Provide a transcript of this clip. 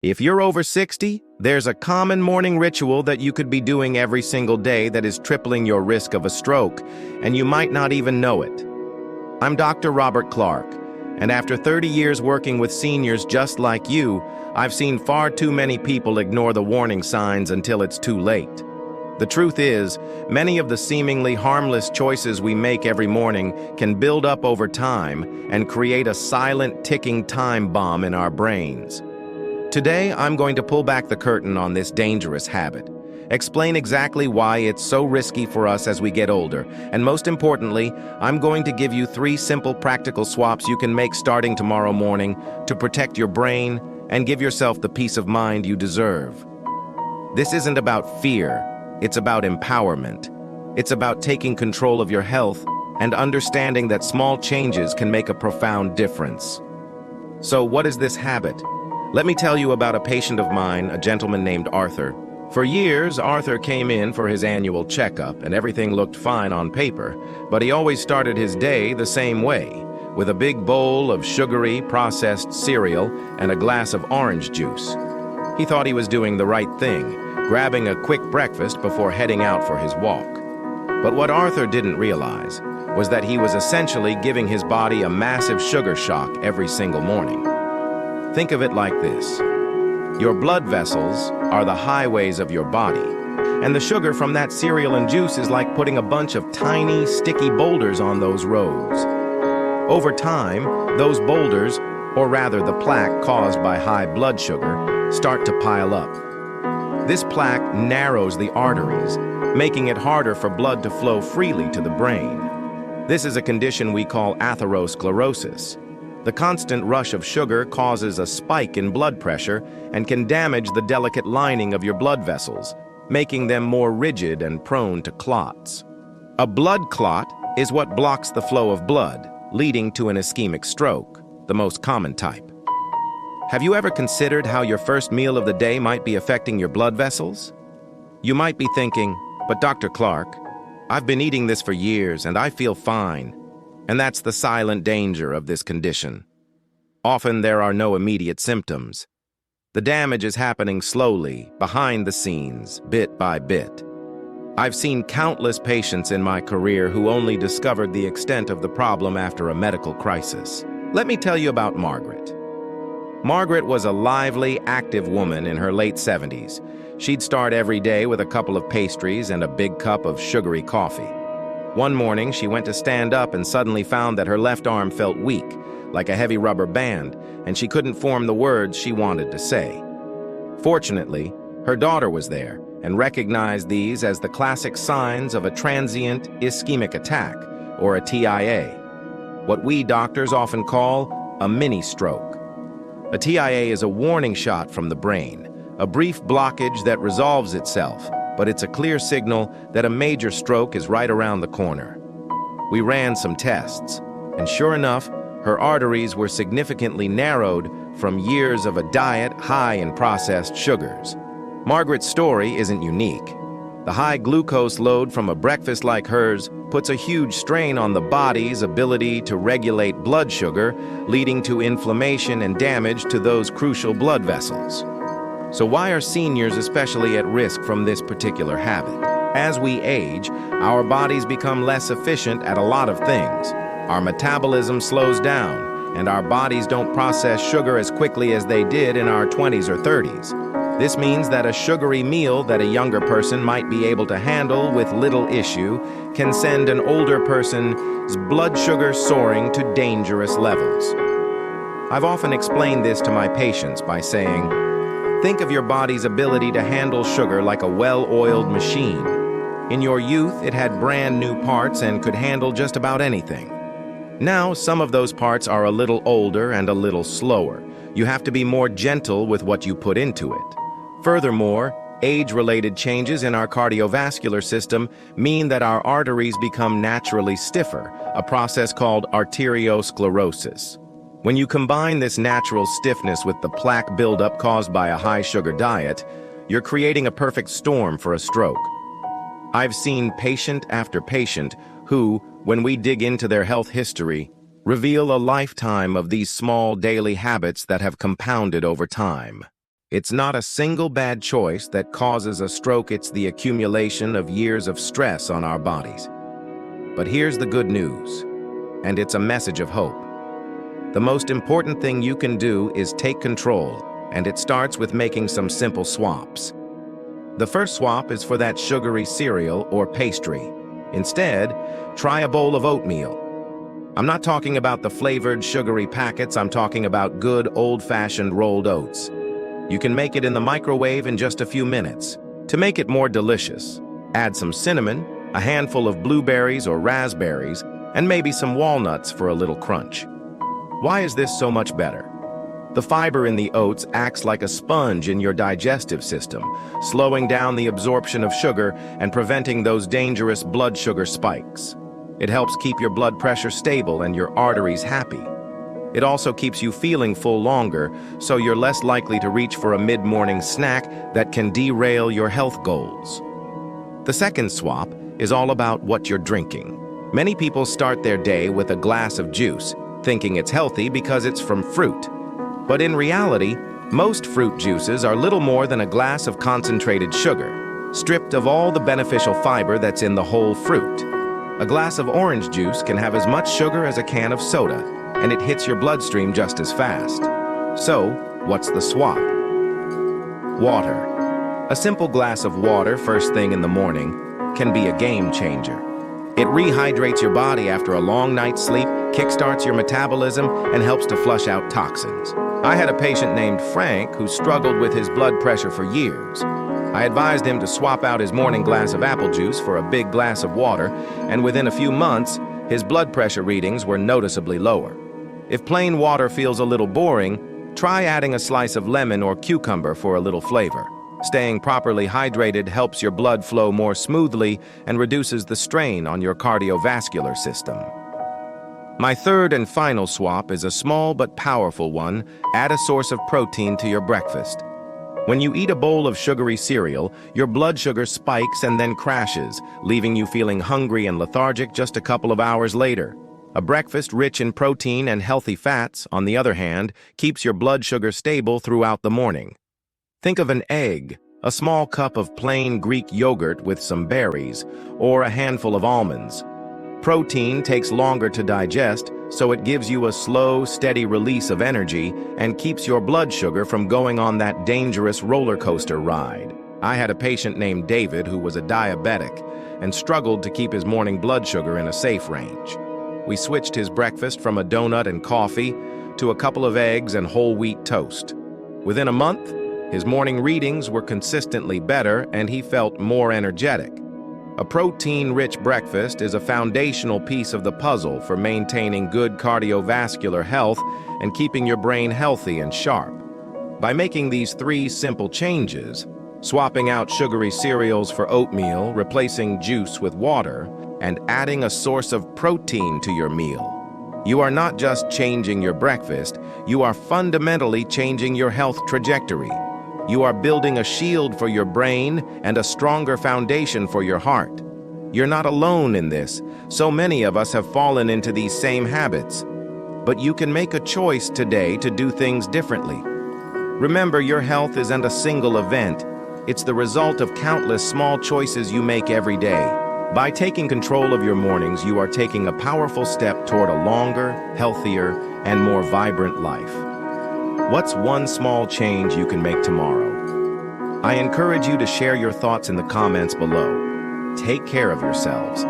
If you're over 60, there's a common morning ritual that you could be doing every single day that is tripling your risk of a stroke, and you might not even know it. I'm Dr. Robert Clark, and after 30 years working with seniors just like you, I've seen far too many people ignore the warning signs until it's too late. The truth is, many of the seemingly harmless choices we make every morning can build up over time and create a silent ticking time bomb in our brains. Today, I'm going to pull back the curtain on this dangerous habit, explain exactly why it's so risky for us as we get older, and most importantly, I'm going to give you 3 simple practical swaps you can make starting tomorrow morning to protect your brain and give yourself the peace of mind you deserve. This isn't about fear, it's about empowerment. It's about taking control of your health and understanding that small changes can make a profound difference. So what is this habit? Let me tell you about a patient of mine, a gentleman named Arthur. For years, Arthur came in for his annual checkup, and everything looked fine on paper, but he always started his day the same way, with a big bowl of sugary, processed cereal and a glass of orange juice. He thought he was doing the right thing, grabbing a quick breakfast before heading out for his walk. But what Arthur didn't realize was that he was essentially giving his body a massive sugar shock every single morning. Think of it like this. Your blood vessels are the highways of your body, and the sugar from that cereal and juice is like putting a bunch of tiny, sticky boulders on those roads. Over time, those boulders, or rather the plaque caused by high blood sugar, start to pile up. This plaque narrows the arteries, making it harder for blood to flow freely to the brain. This is a condition we call atherosclerosis. The constant rush of sugar causes a spike in blood pressure and can damage the delicate lining of your blood vessels, making them more rigid and prone to clots. A blood clot is what blocks the flow of blood, leading to an ischemic stroke, the most common type. Have you ever considered how your first meal of the day might be affecting your blood vessels? You might be thinking, but Dr. Clark, I've been eating this for years and I feel fine. And that's the silent danger of this condition. Often there are no immediate symptoms. The damage is happening slowly, behind the scenes, bit by bit. I've seen countless patients in my career who only discovered the extent of the problem after a medical crisis. Let me tell you about Margaret. Margaret was a lively, active woman in her late 70s. She'd start every day with a couple of pastries and a big cup of sugary coffee. One morning, she went to stand up and suddenly found that her left arm felt weak, like a heavy rubber band, and she couldn't form the words she wanted to say. Fortunately, her daughter was there and recognized these as the classic signs of a transient ischemic attack, or a TIA, what we doctors often call a mini-stroke. A TIA is a warning shot from the brain, a brief blockage that resolves itself, but it's a clear signal that a major stroke is right around the corner. We ran some tests, and sure enough, her arteries were significantly narrowed from years of a diet high in processed sugars. Margaret's story isn't unique. The high glucose load from a breakfast like hers puts a huge strain on the body's ability to regulate blood sugar, leading to inflammation and damage to those crucial blood vessels. So why are seniors especially at risk from this particular habit? As we age, our bodies become less efficient at a lot of things. Our metabolism slows down, and our bodies don't process sugar as quickly as they did in our 20s or 30s. This means that a sugary meal that a younger person might be able to handle with little issue can send an older person's blood sugar soaring to dangerous levels. I've often explained this to my patients by saying, think of your body's ability to handle sugar like a well-oiled machine. In your youth, it had brand new parts and could handle just about anything. Now, some of those parts are a little older and a little slower. You have to be more gentle with what you put into it. Furthermore, age-related changes in our cardiovascular system mean that our arteries become naturally stiffer, a process called arteriosclerosis. When you combine this natural stiffness with the plaque buildup caused by a high-sugar diet, you're creating a perfect storm for a stroke. I've seen patient after patient who, when we dig into their health history, reveal a lifetime of these small daily habits that have compounded over time. It's not a single bad choice that causes a stroke, it's the accumulation of years of stress on our bodies. But here's the good news, and it's a message of hope. The most important thing you can do is take control, and it starts with making some simple swaps. The first swap is for that sugary cereal or pastry. Instead, try a bowl of oatmeal. I'm not talking about the flavored sugary packets, I'm talking about good old-fashioned rolled oats. You can make it in the microwave in just a few minutes. To make it more delicious, add some cinnamon, a handful of blueberries or raspberries, and maybe some walnuts for a little crunch. Why is this so much better? The fiber in the oats acts like a sponge in your digestive system, slowing down the absorption of sugar and preventing those dangerous blood sugar spikes. It helps keep your blood pressure stable and your arteries happy. It also keeps you feeling full longer, so you're less likely to reach for a mid-morning snack that can derail your health goals. The second swap is all about what you're drinking. Many people start their day with a glass of juice, thinking it's healthy because it's from fruit. But in reality, most fruit juices are little more than a glass of concentrated sugar, stripped of all the beneficial fiber that's in the whole fruit. A glass of orange juice can have as much sugar as a can of soda, and it hits your bloodstream just as fast. So, what's the swap? Water. A simple glass of water first thing in the morning can be a game changer. It rehydrates your body after a long night's sleep, kickstarts your metabolism, and helps to flush out toxins. I had a patient named Frank who struggled with his blood pressure for years. I advised him to swap out his morning glass of apple juice for a big glass of water, and within a few months, his blood pressure readings were noticeably lower. If plain water feels a little boring, try adding a slice of lemon or cucumber for a little flavor. Staying properly hydrated helps your blood flow more smoothly and reduces the strain on your cardiovascular system. My third and final swap is a small but powerful one. Add a source of protein to your breakfast. When you eat a bowl of sugary cereal, your blood sugar spikes and then crashes, leaving you feeling hungry and lethargic just a couple of hours later. A breakfast rich in protein and healthy fats, on the other hand, keeps your blood sugar stable throughout the morning. Think of an egg, a small cup of plain Greek yogurt with some berries, or a handful of almonds. Protein takes longer to digest, so it gives you a slow, steady release of energy and keeps your blood sugar from going on that dangerous roller coaster ride. I had a patient named David who was a diabetic and struggled to keep his morning blood sugar in a safe range. We switched his breakfast from a donut and coffee to a couple of eggs and whole wheat toast. Within a month, his morning readings were consistently better and he felt more energetic. A protein-rich breakfast is a foundational piece of the puzzle for maintaining good cardiovascular health and keeping your brain healthy and sharp. By making these three simple changes, swapping out sugary cereals for oatmeal, replacing juice with water, and adding a source of protein to your meal, you are not just changing your breakfast, you are fundamentally changing your health trajectory. You are building a shield for your brain and a stronger foundation for your heart. You're not alone in this. So many of us have fallen into these same habits. But you can make a choice today to do things differently. Remember, your health isn't a single event. It's the result of countless small choices you make every day. By taking control of your mornings, you are taking a powerful step toward a longer, healthier, and more vibrant life. What's one small change you can make tomorrow? I encourage you to share your thoughts in the comments below. Take care of yourselves.